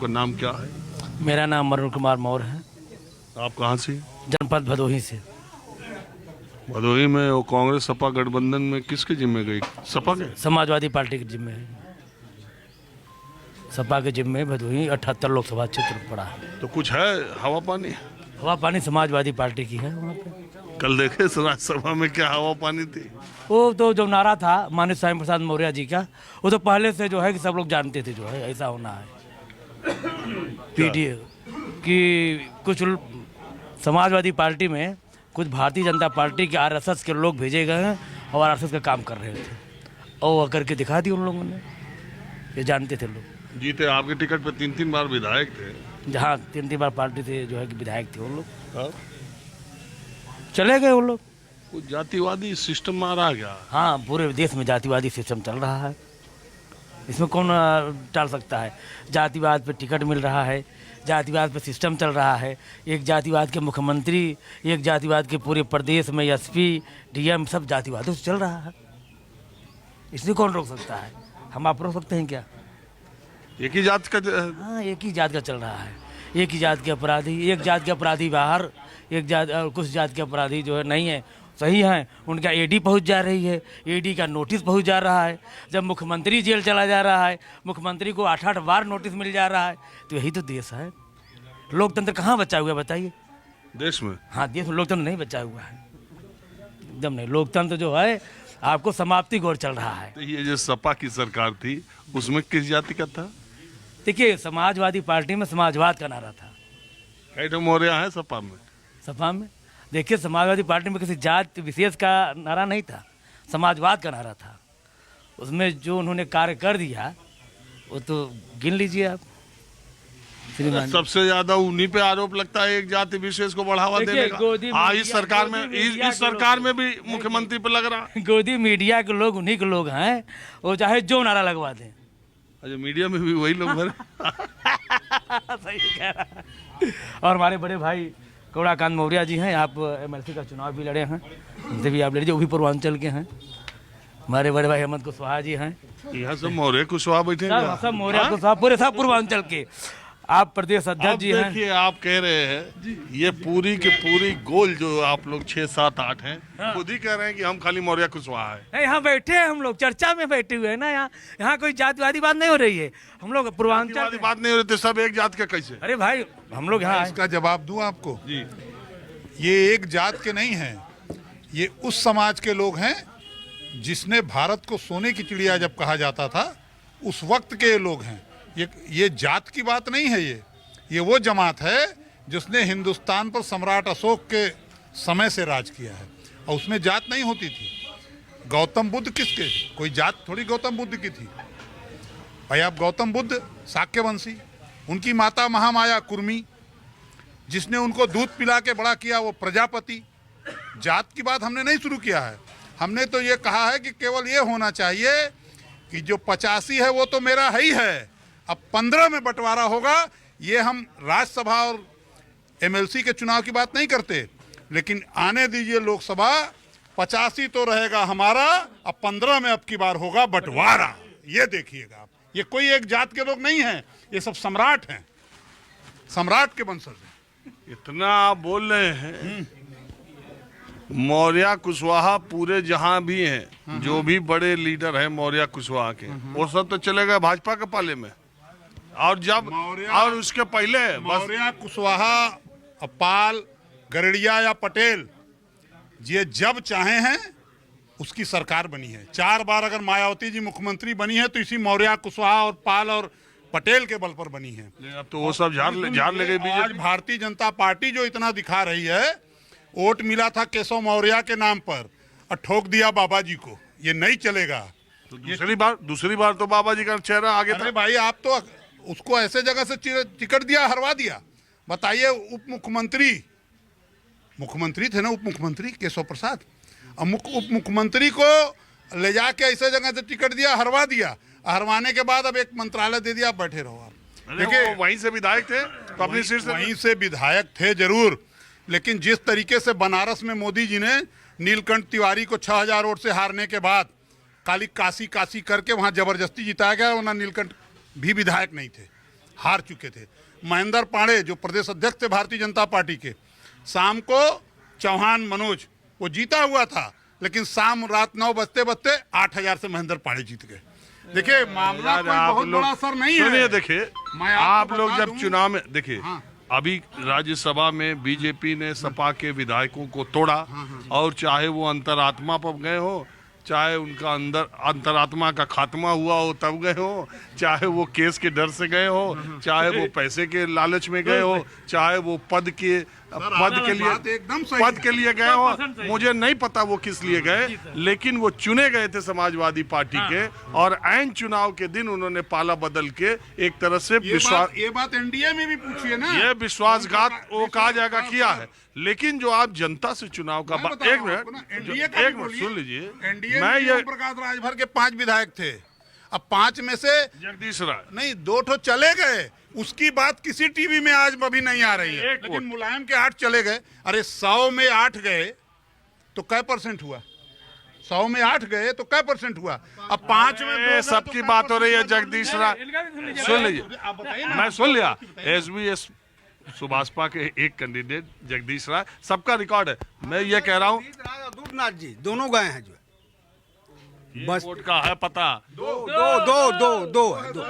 आपका नाम क्या है? मेरा नाम अरुण कुमार मौर्य है। आप कहाँ से? जनपद भदोही से। भदोही में वो कांग्रेस सपा गठबंधन में किसके जिम्मे गई? सपा के? समाजवादी पार्टी के जिम्मे है। सपा के जिम्मे भदोही 78 लोकसभा क्षेत्र पड़ा है। तो कुछ है हवा पानी? हवा पानी समाजवादी पार्टी की है वहाँ पे। कल देखे राज्यसभा में क्या हवा पानी थी? वो तो जो नारा था माननीय स्वामी प्रसाद मौर्य जी का, वो तो पहले से जो है कि सब लोग जानते थे जो है ऐसा होना है। पीडीए कि कुछ समाजवादी पार्टी में कुछ भारतीय जनता पार्टी के आरएसएस के लोग भेजे गए हैं और आरएसएस का काम कर रहे थे और वो करके दिखा दिया उन लोगों ने। ये जानते थे लोग। जीते आपके टिकट पे 3-3 बार विधायक थे। जहाँ 3-3 बार पार्टी से जो है कि विधायक थे वो लोग, हाँ? चले गए वो लोग। कुछ जातिवादी सिस्टम आ रहा क्या? हाँ, पूरे देश में जातिवादी सिस्टम चल रहा है। इसमें कौन टाल सकता है? जातिवाद पे टिकट मिल रहा है, जातिवाद पे सिस्टम चल रहा है। एक जातिवाद के मुख्यमंत्री, एक जातिवाद के पूरे प्रदेश में एसपी डीएम सब जातिवादों से चल रहा है। इसमें कौन रोक सकता है? हम आप रोक सकते हैं क्या? एक ही जात का हाँ, एक ही जात का चल रहा है। एक ही जात के अपराधी, एक जात के अपराधी बाहर, एक जात और कुछ जात के अपराधी जो है नहीं है, सही है। उनका ईडी पहुंच जा रही है, ईडी का नोटिस पहुंच जा रहा है। जब मुख्यमंत्री जेल चला जा रहा है, मुख्यमंत्री को 8-8 बार नोटिस मिल जा रहा है, तो यही तो देश है। लोकतंत्र कहाँ बचा हुआ है बताइए? देश में? हाँ, देश में लोकतंत्र नहीं बचा हुआ है, एकदम नहीं। लोकतंत्र जो है आपको समाप्ति की ओर चल रहा है। तो ये जो सपा की सरकार थी उसमें किस जाति का था? देखिए, समाजवादी पार्टी में समाजवाद का नारा था। कई मौर्य है सपा में? सपा में देखिए, समाजवादी पार्टी में किसी जात विशेष का नारा नहीं था, समाजवाद का नारा था। उसमें जो उन्होंने कार्य कर दिया वो तो गिन लीजिए आप। श्रीमान सबसे ज्यादा उन्हीं पे आरोप लगता है एक जाति विशेष को बढ़ावा देने का। हाँ, इस सरकार में भी मुख्यमंत्री पे लग रहा है। गोदी मीडिया के लोग उन्हीं के लोग हैं, वो चाहे जो नारा लगवा दें। अच्छा, मीडिया में भी वही लोग भरे। सही कह रहा है। और हमारे बड़े भाई कौड़ाकांत मौर्य जी हैं, आप एमएलसी का चुनाव भी लड़े हैं, उनसे भी आप ले लीजिए, वो भी पूर्वांचल के हैं। हमारे बड़े भाई हेमंत कुशवाहा जी हैं। यहाँ सब मौर्य कुशवाहा बैठे सब मौर्य कुशवाहा पूरे सब पूर्वांचल के। आप प्रदेश अध्यक्ष जी हैं। देखिए, आप कह रहे हैं ये पूरी की पूरी गोल जो आप लोग 6, 7, 8 हैं, खुद ही कह रहे हैं कि हम खाली मौर्य कुशवाहा है। नहीं, यहाँ बैठे हैं हम लोग, चर्चा में बैठे हुए हैं ना। यहाँ कोई जातिवादी बात नहीं हो रही है। हम लोग पूर्वांचल बात नहीं हो रही थी, सब एक जात का कैसे? अरे भाई, हम लोग यहाँ इसका जवाब दूं आपको जी। ये एक जात के नहीं हैं, ये उस समाज के लोग हैं जिसने भारत को सोने की चिड़िया जब कहा जाता था उस वक्त के लोग हैं। ये जात की बात नहीं है। ये वो जमात है जिसने हिंदुस्तान पर सम्राट अशोक के समय से राज किया है और उसमें जात नहीं होती थी। गौतम बुद्ध किसके? कोई जात थोड़ी गौतम बुद्ध की थी भाई। आप गौतम बुद्ध शाक्यवंशी, उनकी माता महामाया कुर्मी, जिसने उनको दूध पिला के बड़ा किया वो प्रजापति। जात की बात हमने नहीं शुरू किया है। हमने तो ये कहा है कि केवल ये होना चाहिए कि जो 85 है वो तो मेरा है ही है, अब 15 में बंटवारा होगा। ये हम राज्यसभा और एमएलसी के चुनाव की बात नहीं करते, लेकिन आने दीजिए लोकसभा, 85 तो रहेगा हमारा, अब 15 में अब की बार होगा बंटवारा। ये देखिएगा आप, ये कोई एक जात के लोग नहीं हैं, ये सब सम्राट हैं, सम्राट के वंशज हैं। इतना आप बोल रहे हैं। मौर्य कुशवाहा पूरे जहां भी हैं, जो भी बड़े लीडर हैं मौर्य कुशवाहा के, वो सब तो चले गए भाजपा के पाले में। और जब और उसके पहले मौर्य कुशवाहा, पाल, गरड़िया या पटेल, ये जब चाहे हैं उसकी सरकार बनी है। 4 बार अगर मायावती जी मुख्यमंत्री बनी है तो इसी मौर्य कुशवाहा और पाल और पटेल के बल पर बनी है। अब तो वो सब झाड़ ले गई बीजेपी। आज भारतीय जनता पार्टी जो इतना दिखा रही है, वोट मिला था केशव मौर्य के नाम पर और ठोक दिया बाबा जी को, ये नहीं चलेगा। तो दूसरी बार तो बाबा जी का चेहरा आगे था। अरे भाई, आप तो उसको ऐसे जगह से टिकट दिया, हरवा दिया। बताइए, उप मुख्यमंत्री थे ना, उप मुख्यमंत्री केशव प्रसाद, उप मुख्यमंत्री को ले जाके ऐसे जगह से टिकट दिया, हरवा दिया। हरवाने के बाद अब एक मंत्रालय दे दिया, बैठे रहो आप। देखिए, वहीं से विधायक थे तो अपनी सीट से वहीं से विधायक थे जरूर, लेकिन जिस तरीके से बनारस में मोदी जी ने नीलकंठ तिवारी को 6000 वोट से हारने के बाद काली काशी करके वहां जबरदस्ती जिताया गया, वरना नीलकंठ भी विधायक नहीं थे। हार चुके थे। महेंद्र पांडे जो प्रदेश अध्यक्ष थे भारतीय जनता पार्टी के, शाम को चौहान मनोज वो जीता हुआ था, लेकिन शाम रात 9 बजते बजते 8,000 से महेंद्र पांडे जीत गए। देखिए मामला कोई बहुत बड़ा असर नहीं है। सुनिए, देखिए मैं आपको आप लोग बता जब दूं- चुनाव में देखिए, हाँ। अभी राज्यसभा में बीजेपी ने सपा के विधायकों को तोड़ा, और चाहे वो अंतरात्मा पर गए हो, चाहे उनका अंतरात्मा का खात्मा हुआ हो तब गए हो, चाहे वो केस के डर से गए हो, चाहे वो पैसे के लालच में गए हो, चाहे वो पद के बात एकदम सही पद के लिए गए हो, मुझे नहीं पता वो किस लिए गए, लेकिन वो चुने गए थे समाजवादी पार्टी के, और ऐन चुनाव के दिन उन्होंने पाला बदल के एक तरह से ये बात एनडीए में भी पूछिए ना। ये विश्वासघात वो कहा जाएगा किया है, लेकिन जो आप जनता से चुनाव का एक मिनट सुन लीजिए, एनडीए मैं में ये प्रकाश राजभर के 5 विधायक थे, अब 5 में से जगदीश राय नहीं 2 ठो चले गए, उसकी बात किसी टीवी में आज अभी नहीं आ रही है, एक लेकिन मुलायम के 8 चले गए। अरे 100 में 8 गए तो कै % हुआ? 100 में 8 गए तो कै % हुआ? अब 5 में 2 गए तो सबकी कै बात हो रही है। % जगदीश राय सुन लीजिए, आप बताइए ना। मैं सुन लिया। एसबीएस सुभाषपा के एक कैंडिडेट जगदीश राय, सबका रिकॉर्ड है। मैं ये कह रहा हूँ दूरनाथ जी दोनों गए हैं जो बस वोट का है पता। दो है, दो